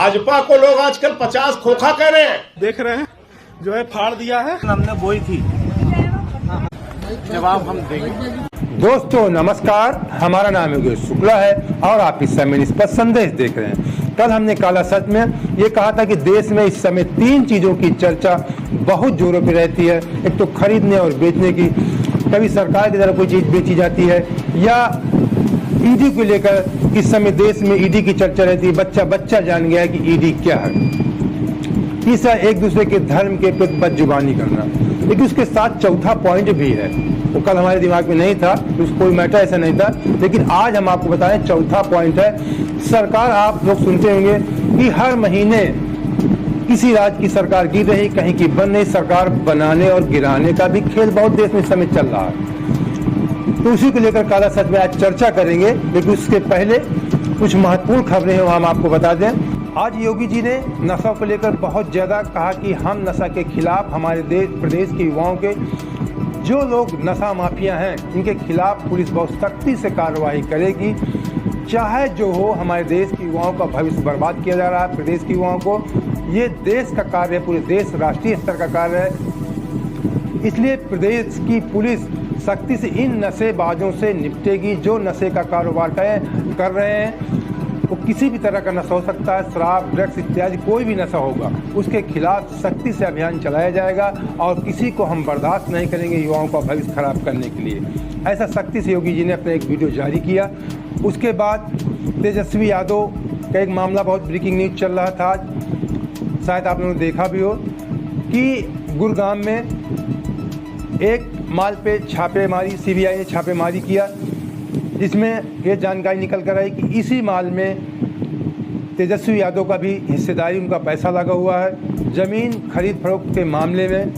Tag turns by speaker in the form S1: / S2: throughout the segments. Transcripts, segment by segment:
S1: भाजपा को लोग आजकल 50 खोखा कह रहे हैं।
S2: देख रहे हैं जो है फाड़ दिया है, हमने बोई थी, जवाब हम देंगे।
S3: दोस्तों नमस्कार, हमारा नाम योगेश शुक्ला है और आप इस समय इस पर संदेश देख रहे हैं। कल हमने काला सच में ये कहा था कि देश में इस समय 3 चीजों की चर्चा बहुत जोरों पे रहती है। एक तो खरीदने और बेचने की, कभी सरकार की तरफ कोई चीज बेची जाती है, या ईडी को लेकर इस समय देश में ईडी की चर्चा रहती है। बच्चा बच्चा जान गया है कि ईडी क्या है। तीसरा, एक दूसरे के धर्म के प्रति बदजुबानी करना। लेकिन उसके साथ चौथा पॉइंट भी है, वो कल हमारे दिमाग में नहीं था, उसको कोई मैटर ऐसा नहीं था, लेकिन आज हम आपको बताएं चौथा पॉइंट है। सरकार, आप लोग सुनते होंगे कि हर महीने किसी राज्य की सरकार गिर रही, कहीं की बन रही, सरकार बनाने और गिराने का भी खेल बहुत देश में इस समय चल रहा है। तो उसी को लेकर काला सच में आज चर्चा करेंगे, लेकिन उसके पहले कुछ महत्वपूर्ण खबरें हैं हम आपको बता दें। आज योगी जी ने नशा को लेकर बहुत ज्यादा कहा कि हम नशा के खिलाफ, हमारे प्रदेश के युवाओं के जो लोग नशा माफिया हैं इनके खिलाफ पुलिस बहुत सख्ती से कार्रवाई करेगी। चाहे जो हो, हमारे देश के युवाओं का भविष्य बर्बाद किया जा रहा है। प्रदेश के युवाओं को, ये देश का कार्य है, पूरे देश राष्ट्रीय स्तर का कार्य है। इसलिए प्रदेश की पुलिस सख्ती से इन नशेबाजों से निपटेगी जो नशे का कारोबार कर रहे हैं। वो किसी भी तरह का नशा हो सकता है, शराब, ड्रग्स इत्यादि कोई भी नशा होगा, उसके खिलाफ सख्ती से अभियान चलाया जाएगा और किसी को हम बर्दाश्त नहीं करेंगे युवाओं का भविष्य खराब करने के लिए। ऐसा सख्ती से योगी जी ने अपना एक वीडियो जारी किया। उसके बाद तेजस्वी यादव का एक मामला, बहुत ब्रेकिंग न्यूज चल रहा था, शायद आप लोगों ने देखा भी हो कि गुरुग्राम में एक माल पे छापेमारी, सीबीआई ने छापेमारी किया, जिसमें ये जानकारी निकल कर आई कि इसी माल में तेजस्वी यादव का भी हिस्सेदारी, उनका पैसा लगा हुआ है। ज़मीन खरीद फरोख्त के मामले में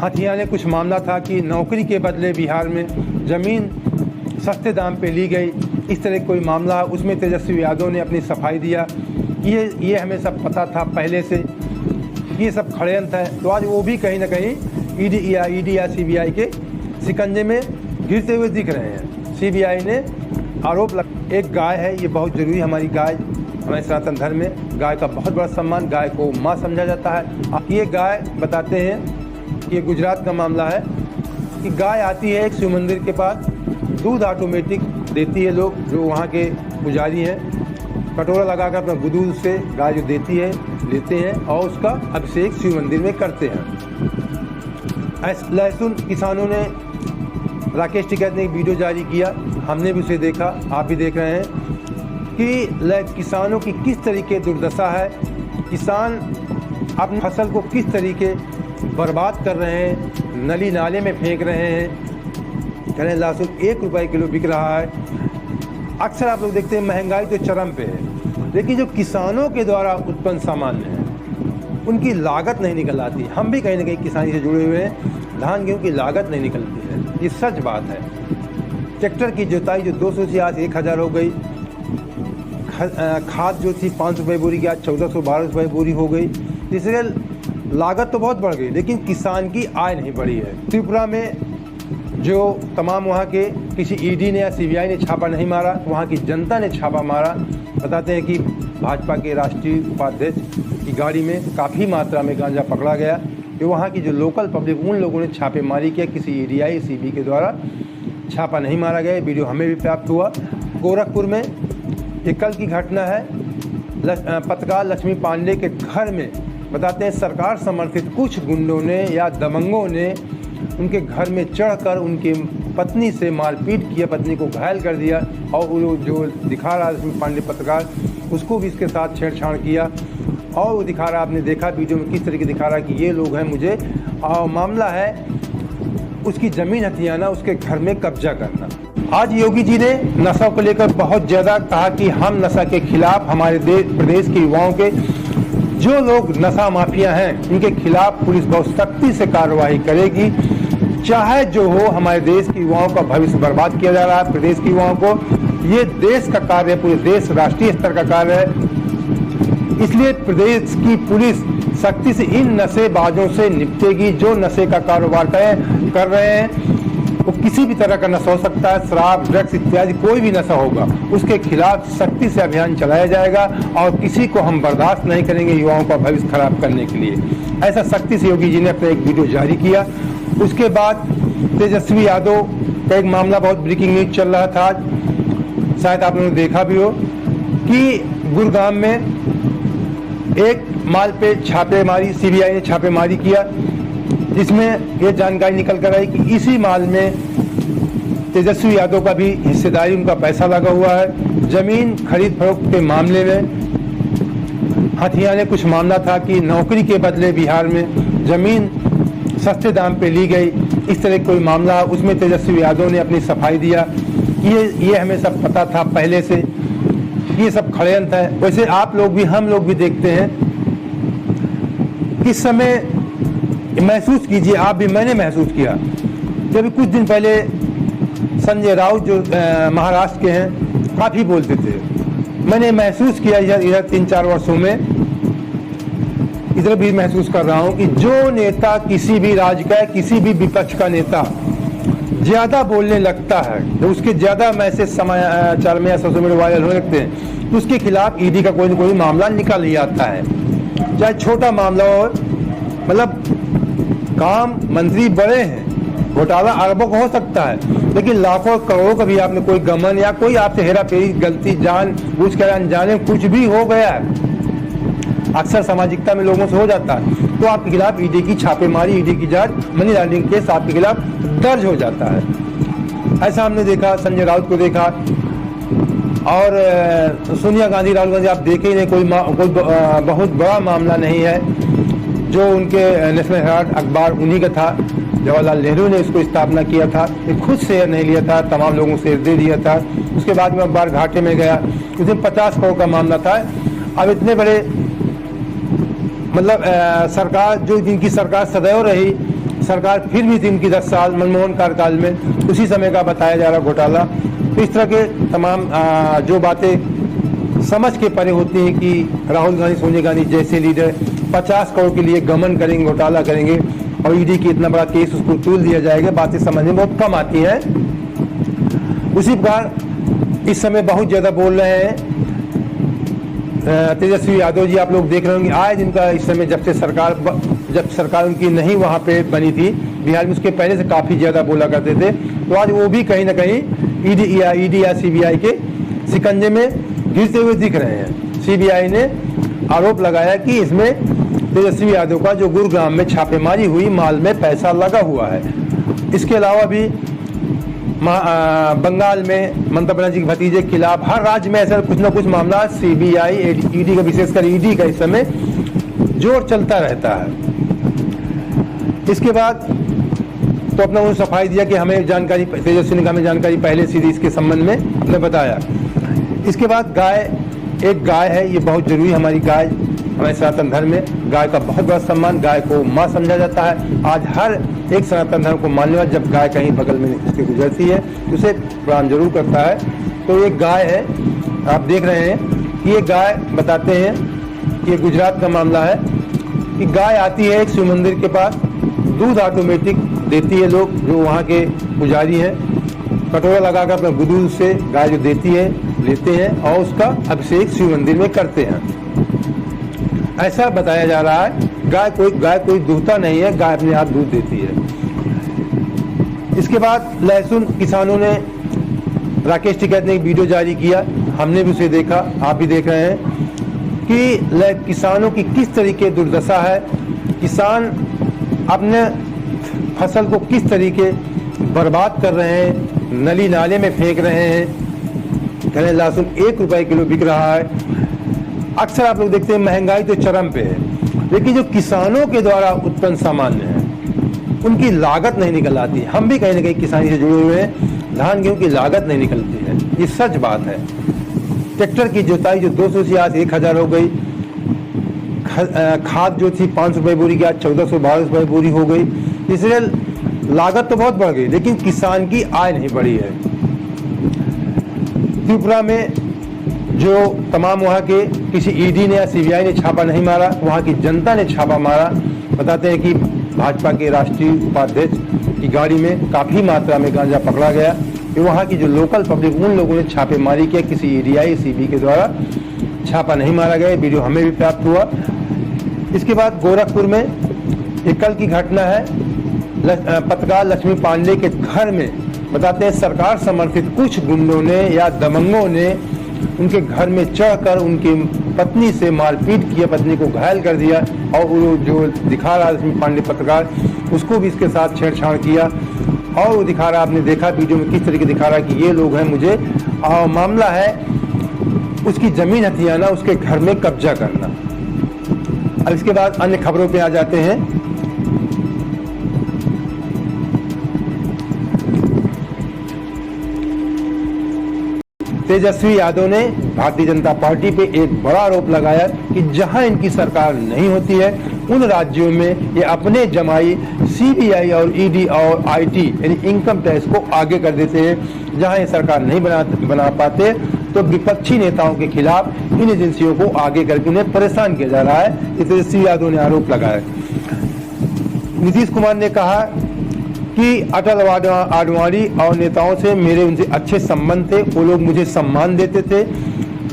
S3: हथियाने कुछ मामला था कि नौकरी के बदले बिहार में ज़मीन सस्ते दाम पे ली गई, इस तरह कोई मामला है। उसमें तेजस्वी यादव ने अपनी सफाई दिया। ये हमें सब पता था पहले से, ये सब षड्यंत्र है। तो आज वो भी कहीं ना कहीं ईडी या सीबीआई के शिकंजे में गिरते हुए दिख रहे हैं। सीबीआई ने आरोप एक गाय है, ये बहुत ज़रूरी, हमारी गाय, हमारे सनातन धर्म में गाय का बहुत बड़ा सम्मान, गाय को माँ समझा जाता है। ये गाय, बताते हैं कि ये गुजरात का मामला है कि गाय आती है एक शिव मंदिर के पास, दूध ऑटोमेटिक देती है। लोग जो वहाँ के पुजारी हैं कटोरा लगाकर अपना दूध से गाय जो देती है लेते हैं और उसका अभिषेक शिव मंदिर में करते हैं। लहसुन किसानों ने, राकेश टिकैत ने एक वीडियो जारी किया, हमने भी उसे देखा, आप भी देख रहे हैं कि किसानों की किस तरीके दुर्दशा है। किसान अपनी फसल को किस तरीके बर्बाद कर रहे हैं, नली नाले में फेंक रहे हैं। कहें लहसुन 1 रुपये किलो बिक रहा है। अक्सर आप लोग देखते हैं महंगाई तो चरम पे है, लेकिन जो किसानों के द्वारा उत्पन्न सामान है उनकी लागत नहीं निकल आती। हम भी कहीं ना कहीं किसानी से जुड़े हुए हैं, धान गेहूँ की लागत नहीं निकलती है, ये सच बात है। ट्रैक्टर की जुताई जो 200 से आज 1000 हो गई, खाद जो थी 5 रुपये बोरी की आज 1412 रुपये बोरी हो गई। इसलिए लागत तो बहुत बढ़ गई, लेकिन किसान की आय नहीं बढ़ी है। त्रिपुरा में जो तमाम वहाँ के किसी ईडी ने या सीबीआई ने छापा नहीं मारा, वहाँ की जनता ने छापा मारा। बताते हैं कि भाजपा के राष्ट्रीय उपाध्यक्ष की गाड़ी में काफ़ी मात्रा में गांजा पकड़ा गया। कि वहाँ की जो लोकल पब्लिक, उन लोगों ने छापेमारी किया, किसी ईडीआई सीबी के द्वारा छापा नहीं मारा गया। वीडियो हमें भी प्राप्त हुआ। गोरखपुर में ये कल की घटना है, पत्रकार लक्ष्मी पांडे के घर में, बताते हैं सरकार समर्थित कुछ गुंडों ने या दबंगों ने उनके घर में चढ़कर उनकी पत्नी से मारपीट किया, पत्नी को घायल कर दिया, और वो जो दिखा रहा लक्ष्मी पांडे पत्रकार, उसको भी इसके साथ छेड़छाड़ किया। और वो दिखा रहा, आपने देखा वीडियो में किस तरीके दिखा रहा कि ये लोग हैं मुझे, और मामला है उसकी ज़मीन हथियाना, उसके घर में कब्जा करना। आज योगी जी ने नशा को लेकर बहुत ज़्यादा कहा कि हम नशा के खिलाफ, हमारे प्रदेश के युवाओं के जो लोग नशा माफिया हैं इनके खिलाफ पुलिस बहुत सख्ती से कार्रवाई करेगी। चाहे जो हो, हमारे देश के युवाओं का भविष्य बर्बाद किया जा रहा है। प्रदेश के युवाओं को, ये देश का कार्य है, पूरे देश राष्ट्रीय स्तर का कार्य है। इसलिए प्रदेश की पुलिस सख्ती से इन नशेबाजों से निपटेगी जो नशे का कारोबार कर रहे हैं। वो किसी भी तरह का नशा हो सकता है, शराब, ड्रग्स इत्यादि कोई भी नशा होगा उसके खिलाफ सख्ती से अभियान चलाया जाएगा और किसी को हम बर्दाश्त नहीं करेंगे युवाओं का भविष्य खराब करने के लिए। ऐसा सख्ती से योगी जी ने अपना एक वीडियो जारी किया। उसके बाद तेजस्वी यादव का एक मामला बहुत ब्रेकिंग न्यूज चल रहा था, शायद आप लोगों ने देखा भी हो कि गुरुग्राम में एक माल पे छापेमारी, सीबीआई ने छापेमारी किया, जिसमें ये जानकारी निकल कर आई कि इसी माल में तेजस्वी यादव का भी हिस्सेदारी, उनका पैसा लगा हुआ है। जमीन खरीद फरोख्त के मामले में हथियाने कुछ मामला था कि नौकरी के बदले बिहार में जमीन सस्ते दाम पे ली गई, इस तरह कोई मामला, उसमें तेजस्वी यादव ने अपनी सफाई दिया। ये हमें सब पता था पहले से, ये सब षड्यंत्र है। वैसे आप लोग भी, हम लोग भी देखते हैं, इस समय महसूस कीजिए, आप भी, मैंने महसूस किया जब कुछ दिन पहले संजय राउत जो महाराष्ट्र के हैं काफ़ी बोलते थे, मैंने महसूस किया इधर 3-4 वर्षों में, इधर भी महसूस कर रहा हूं कि जो नेता किसी भी राज्य का, किसी भी विपक्ष का नेता ज़्यादा बोलने लगता है, जब उसके ज़्यादा मैसेज समाचार में या सोशल मीडिया वायरल होने लगते हैं तो उसके खिलाफ ईडी का कोई न कोई मामला निकल ही आता है, चाहे छोटा मामला हो। मतलब काम मंत्री बड़े हैं, घोटाला अरबों का हो सकता है, लेकिन लाखों करोड़ों का भी आपने कोई गमन या कोई आपसे हेरा फेरी, गलती, जान बूझ कर अनजाने कुछ भी हो गया है, अक्सर सामाजिकता में लोगों से हो जाता है, तो आपके खिलाफ ईडी की छापेमारी, ईडी की जांच, मनी लॉन्ड्रिंग केस आपके खिलाफ दर्ज हो जाता है। ऐसा हमने देखा, संजय राउत को देखा, और सोनिया गांधी, राहुल गांधी, आप देखे ही नहीं, कोई बहुत बड़ा मामला नहीं है। जो उनके नेशनल हेराल्ड अखबार उन्हीं का था, जवाहरलाल नेहरू ने इसको स्थापना किया था, ये खुद शेयर नहीं लिया था, तमाम लोगों से दे दिया था। उसके बाद में अखबार घाटे में गया, उसमें 50 करोड़ का मामला था। अब इतने बड़े, मतलब सरकार, जो जिनकी सरकार सदैव रही, सरकार फिर भी थी उनकी 10 साल मनमोहन कार्यकाल में, उसी समय का बताया जा रहा घोटाला। तो इस तरह के तमाम जो बातें समझ के परे होती हैं कि राहुल गांधी, सोनिया गांधी जैसे लीडर 50 करोड़ के लिए गमन करेंगे, घोटाला करेंगे और ईडी की इतना बड़ा केस उसको तूल दिया जाएगा, बातें समझ में बहुत कम आती हैं। उसी प्रकार इस समय बहुत ज़्यादा बोल रहे हैं तेजस्वी यादव जी, आप लोग देख रहे होंगे आए दिन का, इस समय जब सरकार उनकी नहीं वहाँ पे बनी थी बिहार में, उसके पहले से काफ़ी ज़्यादा बोला करते थे, तो आज वो भी कहीं ना कहीं ईडी या सीबीआई के शिकंजे में गिरते हुए दिख रहे हैं। सीबीआई ने आरोप लगाया कि इसमें तेजस्वी यादव का जो गुरुग्राम में छापेमारी हुई, माल में पैसा लगा हुआ है। इसके अलावा भी बंगाल में ममता बनर्जी के भतीजे के खिलाफ हर राज्य में ऐसा कुछ न कुछ मामला सीबीआई, ईडी का, विशेषकर ईडी का इस समय जोर चलता रहता है। इसके बाद तो अपना उन्होंने सफाई दिया कि हमें जानकारी, तेजस्वी ने हमें जानकारी पहले से इसके संबंध में हमने बताया। इसके बाद एक गाय है, ये बहुत जरूरी, हमारी गाय, हमारे सनातन धर्म में गाय का बहुत बड़ा सम्मान, गाय को माँ समझा जाता है। आज हर एक सनातन धर्म को मानने वाला जब गाय कहीं बगल में उसकी गुजरती है तो उसे प्रणाम जरूर करता है। तो एक गाय है, आप देख रहे हैं, ये गाय बताते हैं, ये गुजरात का मामला है कि गाय आती है एक शिव मंदिर के पास, दूध ऑटोमेटिक देती है, लोग जो वहाँ के पुजारी हैं कटोरा लगाकर अपने दूध से गाय जो देती है लेते हैं और उसका अभिषेक शिव मंदिर में करते हैं, ऐसा बताया जा रहा है। गाय कोई दूहता नहीं है, गाय अपने आप दूध देती है। इसके बाद लहसुन किसानों ने, राकेश टिकैत ने एक वीडियो जारी किया, हमने भी उसे देखा, आप भी देख रहे हैं कि किसानों की किस तरीके दुर्दशा है, किसान अपने फसल को किस तरीके बर्बाद कर रहे हैं, नली नाले में फेंक रहे हैं। कहें लहसुन 1 रुपये किलो बिक रहा है। अक्सर आप लोग देखते हैं महंगाई तो चरम पे है, लेकिन जो किसानों के द्वारा उत्पन्न सामान्य है उनकी लागत नहीं निकल आती। हम भी कहीं ना कहीं किसानी से जुड़े हुए हैं, धान गेहूं की लागत नहीं निकलती है, ये सच बात है। ट्रैक्टर की जोताई जो 200 से आज 1000 हो गई, खाद जो थी 500 रुपये बोरी की आज 1400-1200 रुपये बोरी हो गई, इसलिए लागत तो बहुत बढ़ गई, लेकिन किसान की आय नहीं बढ़ी है। त्रिपुरा में जो तमाम वहाँ के किसी ईडी ने या सीबीआई ने छापा नहीं मारा, वहाँ की जनता ने छापा मारा। बताते हैं कि भाजपा के राष्ट्रीय उपाध्यक्ष की गाड़ी में काफ़ी मात्रा में गांजा पकड़ा गया। फिर वहाँ की जो लोकल पब्लिक, उन लोगों ने छापेमारी किया, किसी ईडीआई सीबी के द्वारा छापा नहीं मारा गया। वीडियो हमें भी प्राप्त हुआ। इसके बाद गोरखपुर में एक कल की घटना है, पत्रकार लक्ष्मी पांडे के घर में बताते हैं सरकार समर्थित कुछ गुंडों ने या दबंगों ने उनके घर में चढ़कर उनकी पत्नी से मारपीट किया, पत्नी को घायल कर दिया, और वो जो दिखा रहा लक्ष्मी पांडे पत्रकार, उसको भी इसके साथ छेड़छाड़ किया। और वो दिखा रहा, आपने देखा वीडियो में किस तरीके दिखा रहा कि ये लोग हैं मुझे, और मामला है उसकी जमीन हथियाना, उसके घर में कब्जा करना। अब इसके बाद अन्य खबरों पे आ जाते हैं। तेजस्वी यादव ने भारतीय जनता पार्टी पे एक बड़ा आरोप लगाया कि जहां इनकी सरकार नहीं होती है उन राज्यों में ये अपने जमाई सीबीआई और ईडी और आईटी यानी इनकम टैक्स को आगे कर देते हैं। जहां ये सरकार नहीं बना पाते तो विपक्षी नेताओं के खिलाफ इन एजेंसियों को आगे करके उन्हें परेशान किया जा रहा है। तेजस्वी यादव ने आरोप लगाया। नीतीश कुमार ने कहा कि अटल आडवाणी और नेताओं से मेरे उनसे अच्छे संबंध थे, वो लोग मुझे सम्मान देते थे।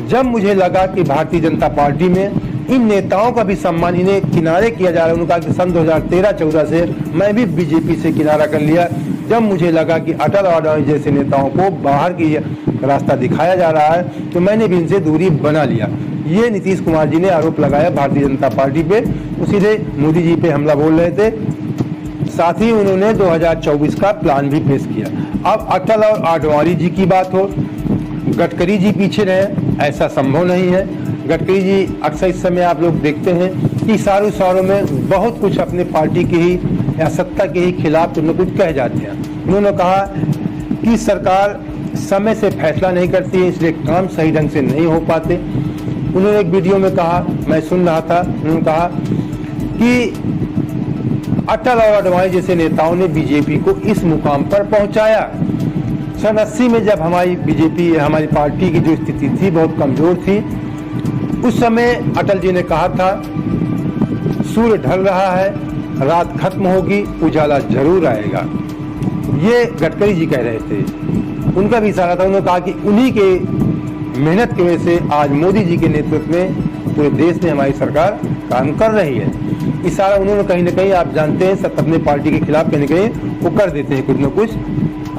S3: जब मुझे लगा कि भारतीय जनता पार्टी में इन नेताओं का भी सम्मान, इन्हें किनारे किया जा रहा है, उन्होंने कहा कि सन 2013-14 से मैं भी बीजेपी से किनारा कर लिया। जब मुझे लगा कि अटल आडवाणी जैसे नेताओं को बाहर की रास्ता दिखाया जा रहा है तो मैंने भी इनसे दूरी बना लिया। ये नीतीश कुमार जी ने आरोप लगाया भारतीय जनता पार्टी पे। उसीलिए मोदी जी पे हमला बोल रहे थे। साथ ही उन्होंने 2024 का प्लान भी पेश किया। अब अटल और आडवाणी जी की बात हो, गडकरी जी पीछे रहे, ऐसा संभव नहीं है। गडकरी जी अक्सर इस समय आप लोग देखते हैं कि इशारों में बहुत कुछ अपने पार्टी के ही या सत्ता के ही खिलाफ कुछ न कुछ कह जाते हैं। उन्होंने कहा कि सरकार समय से फैसला नहीं करती है, इसलिए काम सही ढंग से नहीं हो पाते। उन्होंने एक वीडियो में कहा, मैं सुन रहा था, उन्होंने कहा कि अटल और आडवाणी जैसे नेताओं ने बीजेपी को इस मुकाम पर पहुंचाया। सन 80 में जब हमारी बीजेपी, हमारी पार्टी की जो स्थिति थी बहुत कमजोर थी, उस समय अटल जी ने कहा था सूर्य ढल रहा है, रात खत्म होगी, उजाला जरूर आएगा। ये गडकरी जी कह रहे थे, उनका भी इशारा था। उन्होंने कहा कि उन्हीं के मेहनत की वजह से आज मोदी जी के नेतृत्व में पूरे देश में हमारी सरकार काम कर रही है। इशारा उन्होंने कहीं ना कहीं, आप जानते हैं, सब अपने पार्टी के खिलाफ कहीं ना कहीं वो कर देते हैं, कुछ न कुछ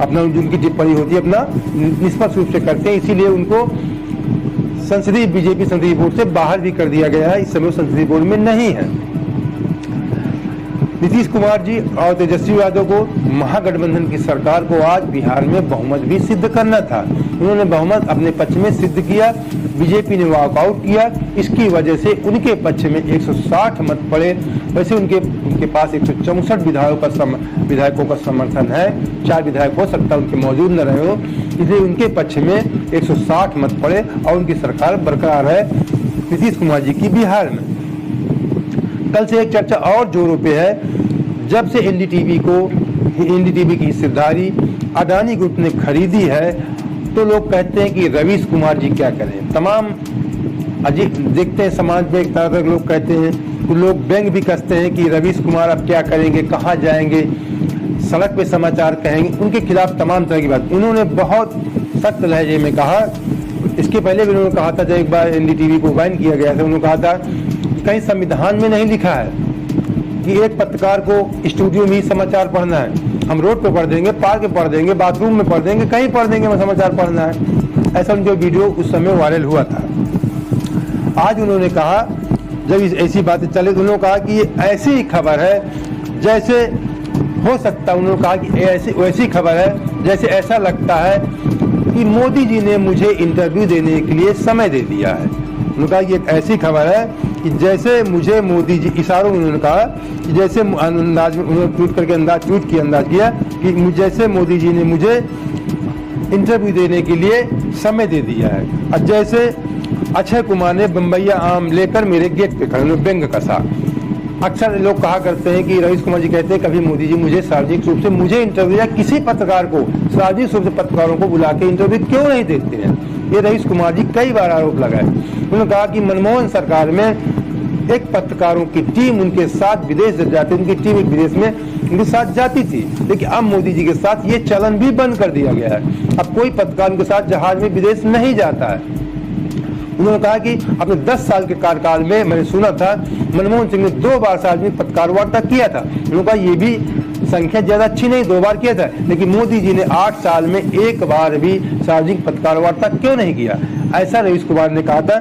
S3: अपना उनकी टिप्पणी होती है अपना निष्पक्ष रूप से करते हैं। इसीलिए उनको संसदीय बीजेपी संसदीय बोर्ड से बाहर भी कर दिया गया है। इस समय संसदीय बोर्ड में नहीं है। नीतीश कुमार जी और तेजस्वी यादव को महागठबंधन की सरकार को आज बिहार में बहुमत भी सिद्ध करना था। उन्होंने बहुमत अपने पक्ष में सिद्ध किया, बीजेपी ने वॉकआउट किया। इसकी वजह से उनके पक्ष में 160 मत पड़े। वैसे उनके पास 164 विधायकों का समर्थन है। 4 विधायक हो सकता है उनके मौजूद न रहे हो, इसलिए उनके पक्ष में 160 मत पड़े और उनकी सरकार बरकरार है नीतीश कुमार जी की बिहार में। कल से एक चर्चा और जोरों पे है। जब से एनडीटीवी की हिस्सेदारी अडानी ग्रुप ने खरीदी है तो लोग कहते हैं कि रवीश कुमार जी क्या करें। तमाम अजीब देखते हैं समाज में, एक तरह के लोग कहते हैं, तो लोग व्यंग भी कसते हैं कि रवीश कुमार अब क्या करेंगे, कहाँ जाएंगे, सड़क पे समाचार कहेंगे। उनके खिलाफ तमाम तरह की बात उन्होंने बहुत सख्त लहजे में कहा। इसके पहले भी उन्होंने कहा था, जब एक बार एनडीटीवी को बैन किया गया था, उन्होंने कहा था कहीं संविधान में नहीं लिखा है कि एक पत्रकार को स्टूडियो में ही समाचार पढ़ना है। हम रोड पे पढ़ देंगे, पार्क में पढ़ देंगे, बाथरूम में पढ़ देंगे, कहीं पढ़ देंगे, समाचार पढ़ना है। ऐसा उनका वीडियो उस समय वायरल हुआ था। आज उन्होंने कहा, जब ऐसी बातें चले तो उन्होंने कहा कि ये ऐसी ही खबर है जैसे हो सकता, उन्होंने कहा कि वैसी खबर है जैसे ऐसा लगता है कि मोदी जी ने मुझे इंटरव्यू देने के लिए समय दे दिया है। उन्होंने कहा कि एक ऐसी खबर है कि जैसे मुझे मोदी जी, इशारों में उन्होंने कहा कि जैसे अंदाज में उन्होंने ट्वीट किया कि जैसे मोदी जी ने मुझे इंटरव्यू देने के लिए समय दे दिया है, और जैसे अक्षय कुमार ने बम्बैया आम लेकर मेरे गेट पे खड़े, व्यंग कसा। अक्सर लोग कहा करते हैं कि रवीश कुमार जी कहते हैं कभी मोदी जी मुझे सार्वजनिक रूप से मुझे इंटरव्यू या किसी पत्रकार को सार्वजनिक रूप से पत्रकारों को बुला के इंटरव्यू क्यों नहीं देते हैं। ये रवीश कुमार जी कई बार आरोप लगाए। उन्होंने कहा कि मनमोहन सरकार में एक पत्रकारों की टीम उनके साथ विदेश जाती, उनकी टीम एक विदेश में उनके साथ जाती थी। लेकिन अब मोदी जी के साथ ये चलन भी बंद कर दिया गया है। अब कोई पत्रकार उनके साथ जहाज में विदेश नहीं जाता है। उन्होंने कहा कि अपने 10 साल के कार्यकाल में मैंने सुना था मनमोहन सिंह ने 2 बार सार्वजनिक पत्रकार वार्ता किया था। उन्होंने कहा ये भी संख्या ज्यादा अच्छी नहीं, 2 बार किया था, लेकिन मोदी जी ने 8 साल में 1 बार भी सार्वजनिक पत्रकार वार्ता क्यों नहीं किया? ऐसा रवीश कुमार ने कहा था।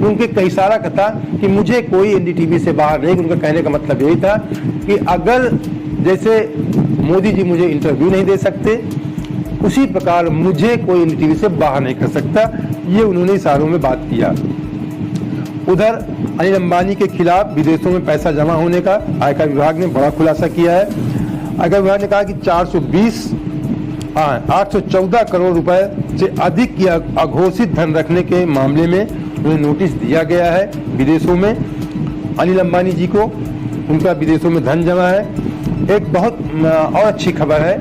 S3: उनके कई सारा था कि मुझे कोई एनडीटीवी से बाहर नहीं। उनका कहने का मतलब यही था कि अगर जैसे मोदी जी मुझे इंटरव्यू नहीं दे सकते, उसी प्रकार मुझे कोई एनडीटीवी से बाहर नहीं कर सकता। ये उन्होंने इशारों में बात किया। उधर अनिल अंबानी के खिलाफ विदेशों में पैसा जमा होने का आयकर विभाग ने बड़ा खुलासा किया है। आयकर विभाग ने कहा कि 814 करोड़ रुपए से अधिक की अघोषित धन रखने के मामले में उन्हें नोटिस दिया गया है विदेशों में। अनिल अंबानी जी को उनका विदेशों में धन जमा है। एक बहुत और अच्छी खबर है,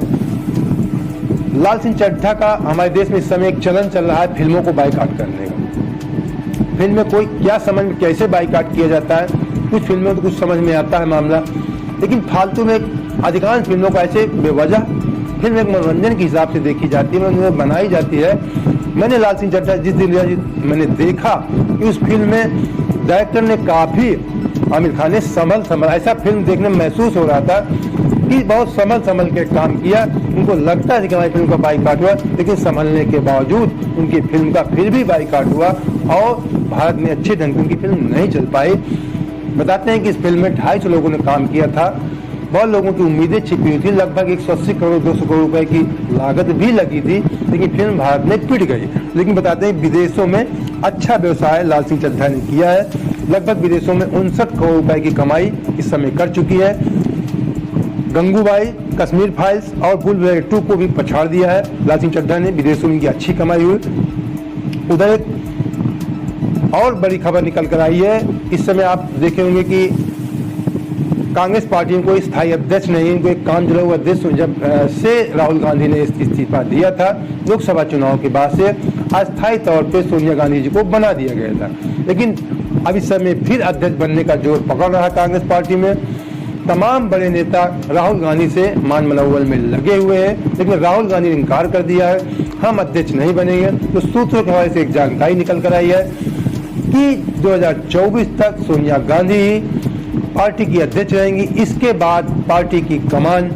S3: लाल सिंह चड्ढा का हमारे देश में इस समय एक चलन चल रहा है फिल्मों को बाइकाट करने का। फिल्म में कोई क्या समझ में कैसे बाइकाट किया जाता है, कुछ फिल्मों में तो कुछ समझ में आता है मामला, लेकिन फालतू में अधिकांश फिल्मों का ऐसे बेवजह फिल्म एक मनोरंजन के हिसाब से देखी जाती है, बनाई जाती है। मैंने लाल सिंह चड्ढा जिस दिन मैंने देखा कि उस फिल्म में डायरेक्टर ने काफी, आमिर खान ने संभल ऐसा फिल्म देखने में महसूस हो रहा था कि बहुत संभल के काम किया। उनको लगता है कि हमारी फिल्म का बाइकाट हुआ, लेकिन संभलने के बावजूद उनकी फिल्म का फिर भी बाइकाट हुआ और भारत में अच्छे ढंग से उनकी फिल्म नहीं चल पाई। बताते हैं कि इस फिल्म में 250 लोगों ने काम किया था। बहुत लोगों की उम्मीदें छिपी हुई थी, लगभग 180 करोड़ 200 करोड़ रुपए की लागत भी लगी थी, लेकिन फिल्म भारत में पिट गई। लेकिन बताते हैं विदेशों में अच्छा व्यवसाय लाल सिंह चड्ढा ने किया है। लगभग विदेशों में 59 करोड़ रुपए की कमाई इस समय कर चुकी है। गंगूबाई, कश्मीर फाइल्स और बुलबुल 2 को भी पछाड़ दिया है लाल सिंह चड्ढा ने। विदेशों में अच्छी कमाई हुई। उधर एक और बड़ी खबर निकल कर आई है। इस समय आप देखे होंगे कि कांग्रेस पार्टी को स्थायी अध्यक्ष नहीं, इनको एक काम जुड़ा हुआ अध्यक्ष जब से राहुल गांधी ने इस्तीफा दिया था लोकसभा चुनाव के बाद से अस्थायी तौर पे सोनिया गांधी जी को बना दिया गया था। लेकिन अब इस समय फिर अध्यक्ष बनने का जोर पकड़ रहा कांग्रेस पार्टी में। तमाम बड़े नेता राहुल गांधी से मान मनोवल में लगे हुए हैं, लेकिन राहुल गांधी ने इनकार कर दिया है, हम अध्यक्ष नहीं बनेंगे। तो सूत्रों के हवाले से एक जानकारी निकल कर आई है कि 2024 तक सोनिया गांधी पार्टी की अध्यक्ष रहेंगी। इसके बाद पार्टी की कमान,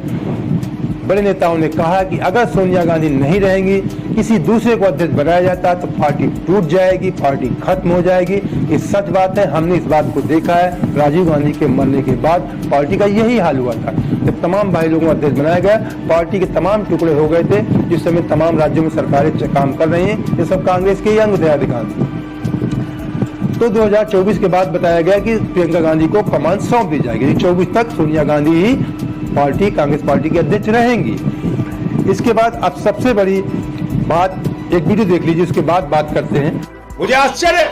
S3: बड़े नेताओं ने कहा कि अगर सोनिया गांधी नहीं रहेंगी, किसी दूसरे को अध्यक्ष बनाया जाता तो पार्टी टूट जाएगी, पार्टी खत्म हो जाएगी। ये सच बात है, हमने इस बात को देखा है। राजीव गांधी के मरने के बाद पार्टी का यही हाल हुआ था। जब तमाम भाई लोगों को अध्यक्ष बनाया गया, पार्टी के तमाम टुकड़े हो गए थे। जिस समय तमाम राज्यों में सरकारें काम कर रही हैं, ये सब कांग्रेस के ही अंग थे अधिकांश। तो 2024 के बाद बताया गया कि प्रियंका गांधी को कमान सौंप दी जाएगी। 24 तक सोनिया गांधी ही पार्टी, कांग्रेस पार्टी की अध्यक्ष रहेंगी। इसके बाद अब सबसे बड़ी बात, एक वीडियो देख लीजिए, उसके बाद बात करते हैं।
S1: मुझे आश्चर्य है,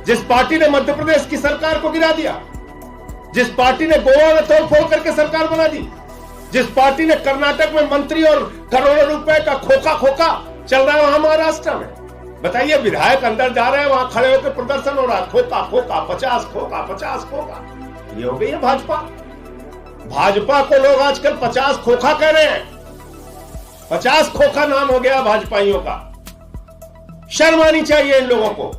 S1: जिस पार्टी ने मध्य प्रदेश की सरकार को गिरा दिया, जिस पार्टी ने गोवा में तोड़फोड़ करके सरकार बना दी, जिस पार्टी ने कर्नाटक में मंत्री और करोड़ों रुपए का खोखा चल रहा है वहां महाराष्ट्र में। बताइए, विधायक अंदर जा रहे हैं, वहां खड़े होकर प्रदर्शन हो रहा है, खोखा 50 खोखा। ये हो गई है भाजपा। भाजपा को लोग आजकल 50 खोखा कह रहे हैं। 50 खोखा नाम हो गया भाजपाइयों का। शर्म आनी चाहिए इन लोगों को।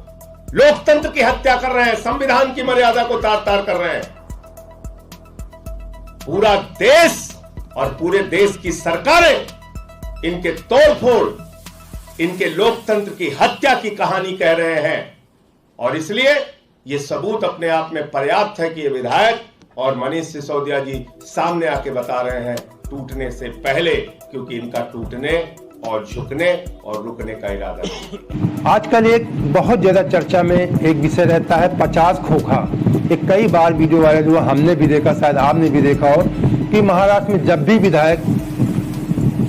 S1: लोकतंत्र की हत्या कर रहे हैं, संविधान की मर्यादा को तार-तार कर रहे हैं। पूरा देश और पूरे देश की सरकारें इनके तोड़फोड़, इनके लोकतंत्र की हत्या की कहानी कह रहे हैं। और इसलिए यह सबूत अपने आप में पर्याप्त है कि ये विधायक और मनीष सिसोदिया जी सामने आके बता रहे हैं टूटने से पहले, क्योंकि इनका टूटने और झुकने और रुकने का इरादा नहीं।
S3: आजकल एक बहुत ज्यादा चर्चा में एक विषय रहता है 50 खोखा। एक कई बार वीडियो वायरल हुआ, हमने भी देखा, शायद आपने भी देखा हो, कि महाराष्ट्र में जब भी विधायक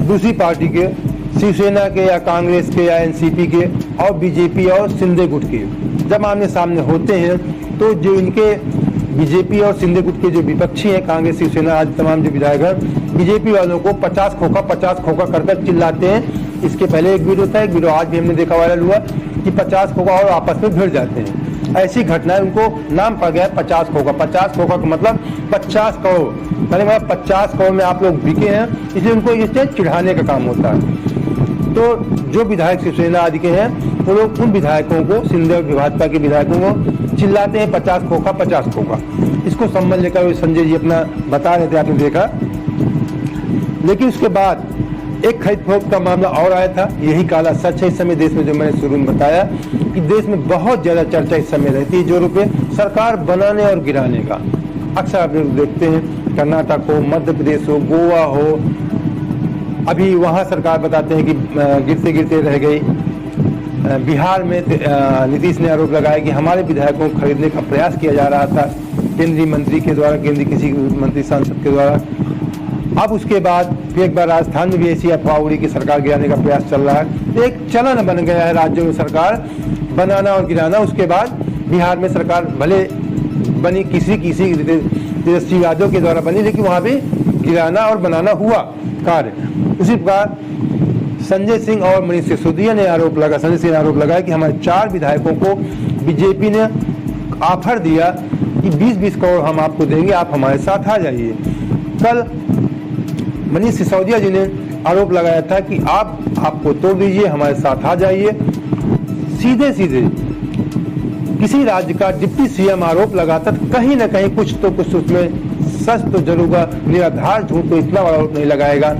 S3: दूसरी पार्टी के, शिवसेना के या कांग्रेस के या एनसीपी के और बीजेपी और शिंदे गुट के जब आमने सामने होते हैं, तो जो इनके बीजेपी और शिंदे गुट के जो विपक्षी हैं, कांग्रेस शिवसेना आज तमाम जो विधायक हैं, बीजेपी वालों को 50 खोखा कर चिल्लाते हैं। इसके पहले एक वीडियो था, एक वीडियो आज भी हमने देखा वायरल हुआ कि 50 खोखा और आपस में भिड़ जाते हैं। ऐसी घटनाएं उनको नाम पड़ गया 50 खोखा। 50 खोखा का मतलब 50 करोड़, मैंने कहा 50 करोड़ में आप लोग बिके हैं, इसलिए उनको इससे चिढ़ाने का काम होता है। तो जो विधायक शिवसेना आदि के हैं वो लोग उन विधायकों को, सिंधिया और भाजपा के विधायकों को चिल्लाते हैं 50 खोखा 50 खोखा। इसको संबंध लेकर संजय जी अपना बता रहे थे, आपने देखा। लेकिन उसके बाद एक खरीद फरोख्त का मामला और आया था। यही काला सच है इस समय देश में, जो मैंने शुरू में बताया कि देश में बहुत ज्यादा चर्चा इस समय रहती है जोरों पे सरकार बनाने और गिराने का। अक्सर आप लोग देखते हैं कर्नाटक हो, मध्य प्रदेश हो, गोवा हो, अभी वहाँ सरकार बताते हैं कि गिरते गिरते रह गई। बिहार में नीतीश ने आरोप लगाया कि हमारे विधायकों को खरीदने का प्रयास किया जा रहा था केंद्रीय मंत्री के द्वारा, केंद्रीय किसी मंत्री सांसद के द्वारा। अब उसके बाद फिर एक बार राजस्थान में भी ऐसी अफवाह उड़ी कि सरकार गिराने का प्रयास चल रहा है। एक चलन बन गया है राज्यों में सरकार बनाना और गिराना। उसके बाद बिहार में सरकार भले बनी, किसी तेजस्वी यादव के द्वारा बनी, लेकिन वहाँ भी गिराना और बनाना हुआ कार्य। उसी प्रकार संजय सिंह और मनीष सिसोदिया ने आरोप लगा, संजय सिंह ने आरोप लगाया कि हमारे 4 विधायकों को बीजेपी ने ऑफर दिया कि 20-20 करोड़ हम आपको देंगे, आप हमारे साथ आ जाइए। कल मनीष सिसोदिया जी ने आरोप लगाया था कि आपको तोड़ दीजिए, हमारे साथ आ जाइए। सीधे सीधे किसी राज्य का डिप्टी सीएम आरोप लगाता तो कहीं ना कहीं कुछ तो कुछ उसमें सच तो जरूर होगा, निराधार झूठ तो इतना बड़ा आरोप नहीं लगाएगा।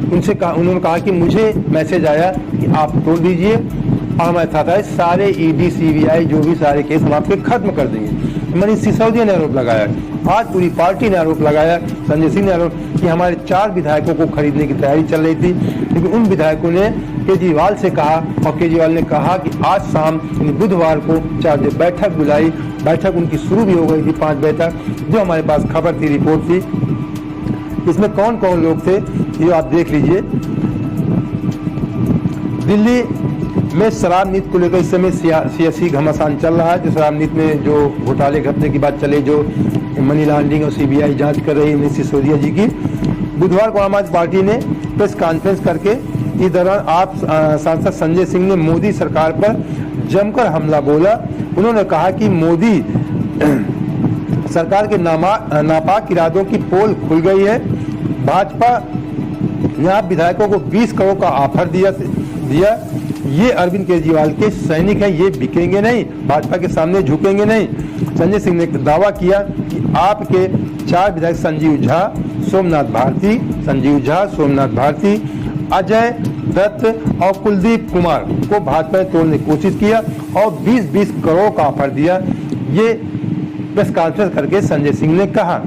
S3: उन्होंने कहा कि मुझे मैसेज आया कि आप तोड़ दीजिए और हमारे साथ आए, सारे ईडी सीबीआई जो भी सारे केस हम आपके खत्म कर देंगे। मनीष सिसोदिया ने आरोप लगाया। आज पूरी पार्टी ने आरोप लगाया, संजय सिंह ने आरोप कि हमारे 4 विधायकों को खरीदने की तैयारी चल रही थी। लेकिन उन विधायकों ने केजरीवाल से कहा और केजरीवाल ने कहा कि आज शाम बुधवार को 4 बजे बैठक बुलाई। बैठक उनकी शुरू भी हो गई थी 5 बजे तक, जो हमारे पास खबर थी, रिपोर्ट थी। इसमें कौन कौन लोग थे ये आप देख लीजिए। दिल्ली में शराब नीति को लेकर इस समय सियासी घमासान चल रहा है। जो शराब नीति में जो घोटाले घटने की बात चले, जो मनी लॉन्ड्रिंग और सीबीआई जांच कर रही है मनीष सिसोदिया जी की। बुधवार को आम आदमी पार्टी ने प्रेस कॉन्फ्रेंस करके इस दौरान आप सांसद संजय सिंह ने मोदी सरकार पर जमकर हमला बोला। उन्होंने कहा कि मोदी सरकार के नापाक इरादों की पोल खुल गई है। भाजपा ने आप विधायकों को 20 करोड़ का ऑफर दिया। ये अरविंद केजरीवाल के सैनिक हैं, ये बिकेंगे नहीं, भाजपा के सामने झुकेंगे नहीं। संजय सिंह ने दावा किया कि आपके 4 विधायक संजीव झा, सोमनाथ भारती, अजय दत्त और कुलदीप कुमार को भाजपा ने तोड़ने की कोशिश किया और 20-20 करोड़ का ऑफर दिया। ये प्रेस कॉन्फ्रेंस करके संजय सिंह ने कहा।